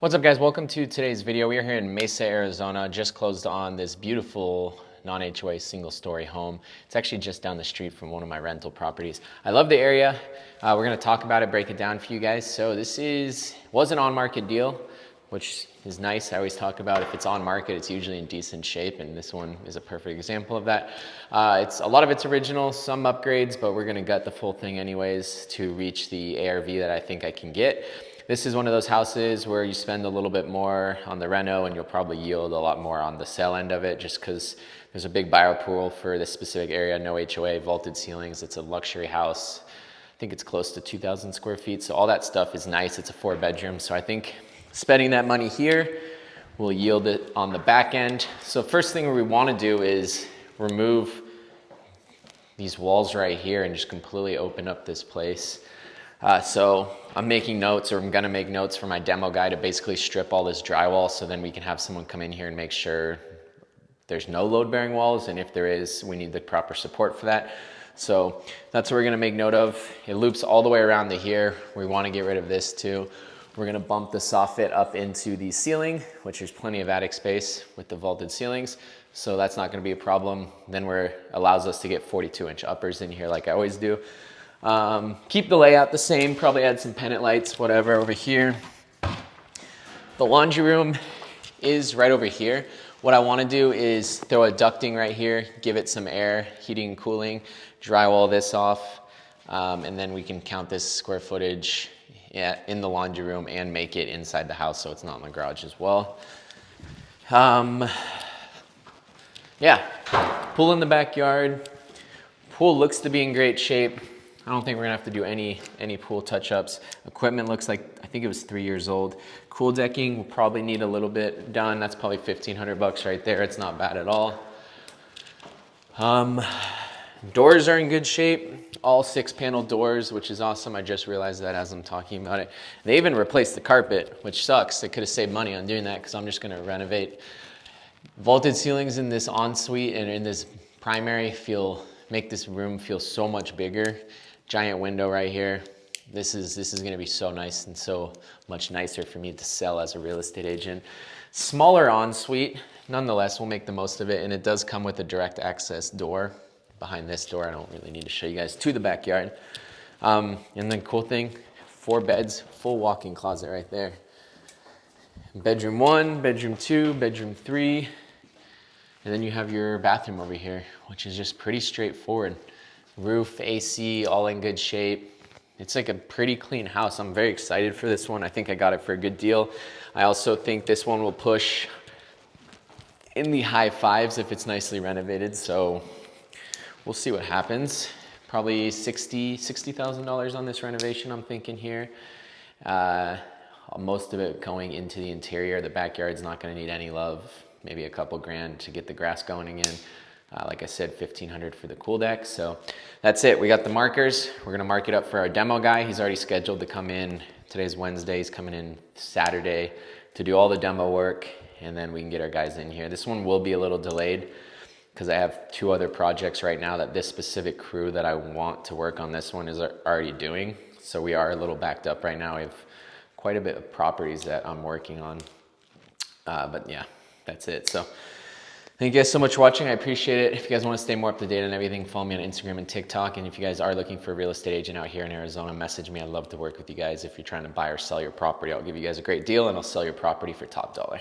What's up guys, welcome to today's video. We are here in Mesa, Arizona, just closed on this beautiful non-HOA single story home. It's actually just down the street from one of my rental properties. I love the area. We're gonna talk about it, break it down for you guys. So this was an on-market deal, which is nice. I always talk about if it's on market, it's usually in decent shape, and this one is a perfect example of that. A lot of it's original, some upgrades, but we're gonna gut the full thing anyways to reach the ARV that I think I can get. This is one of those houses where you spend a little bit more on the reno and you'll probably yield a lot more on the sell end of it, just because there's a big buyer pool for this specific area, no HOA, vaulted ceilings. It's a luxury house. I think it's close to 2,000 square feet. So all that stuff is nice. It's a 4-bedroom. So I think spending that money here will yield it on the back end. So first thing we want to do is remove these walls right here and just completely open up this place. So I'm making notes, or I'm gonna make notes for my demo guy to basically strip all this drywall, so then we can have someone come in here and make sure there's no load-bearing walls, and if there is, we need the proper support for that. So that's what we're gonna make note of. It loops all the way around to here. We wanna get rid of this too. We're gonna bump the soffit up into the ceiling, which there's plenty of attic space with the vaulted ceilings, so that's not gonna be a problem. Then allows us to get 42-inch uppers in here like I always do. Keep the layout the same, probably add some pennant lights, whatever over here. The laundry room is right over here. What I want to do is throw a ducting right here, give it some air, heating and cooling, drywall this off, and then we can count this square footage in the laundry room and make it inside the house so it's not in the garage as well. Yeah, pool in the backyard. Pool looks to be in great shape. I don't think we're gonna have to do any pool touch-ups. Equipment looks like, I think it was 3 years old. Cool decking will probably need a little bit done. That's probably 1,500 bucks right there. It's not bad at all. Doors are in good shape. All 6-panel doors, which is awesome. I just realized that as I'm talking about it. They even replaced the carpet, which sucks. They could have saved money on doing that because I'm just gonna renovate. Vaulted ceilings in this ensuite and in this primary make this room feel so much bigger. Giant window right here. This is gonna be so nice and so much nicer for me to sell as a real estate agent. Smaller ensuite, nonetheless, we'll make the most of it, and it does come with a direct access door behind this door. I don't really need to show you guys to the backyard. And then cool thing, 4 beds, full walk-in closet right there. Bedroom 1, bedroom 2, bedroom 3, and then you have your bathroom over here, which is just pretty straightforward. Roof, AC, all in good shape. It's like a pretty clean house. I'm very excited for this one. I think I got it for a good deal. I also think this one will push in the high 5s if it's nicely renovated. So we'll see what happens. Probably $60,000 on this renovation, I'm thinking here. Most of it going into the interior. The backyard's not gonna need any love. Maybe a couple grand to get the grass going again. Like I said, 1,500 for the cool deck. So that's it. We got the markers. We're gonna mark it up for our demo guy. He's already scheduled to come in. Today's Wednesday. He's coming in Saturday to do all the demo work, and then we can get our guys in here. This one will be a little delayed because I have 2 other projects right now that this specific crew that I want to work on this one is already doing. So we are a little backed up right now. We have quite a bit of properties that I'm working on. But yeah, that's it. So thank you guys so much for watching. I appreciate it. If you guys want to stay more up to date on everything, follow me on Instagram and TikTok. And if you guys are looking for a real estate agent out here in Arizona, message me. I'd love to work with you guys. If you're trying to buy or sell your property, I'll give you guys a great deal and I'll sell your property for top dollar.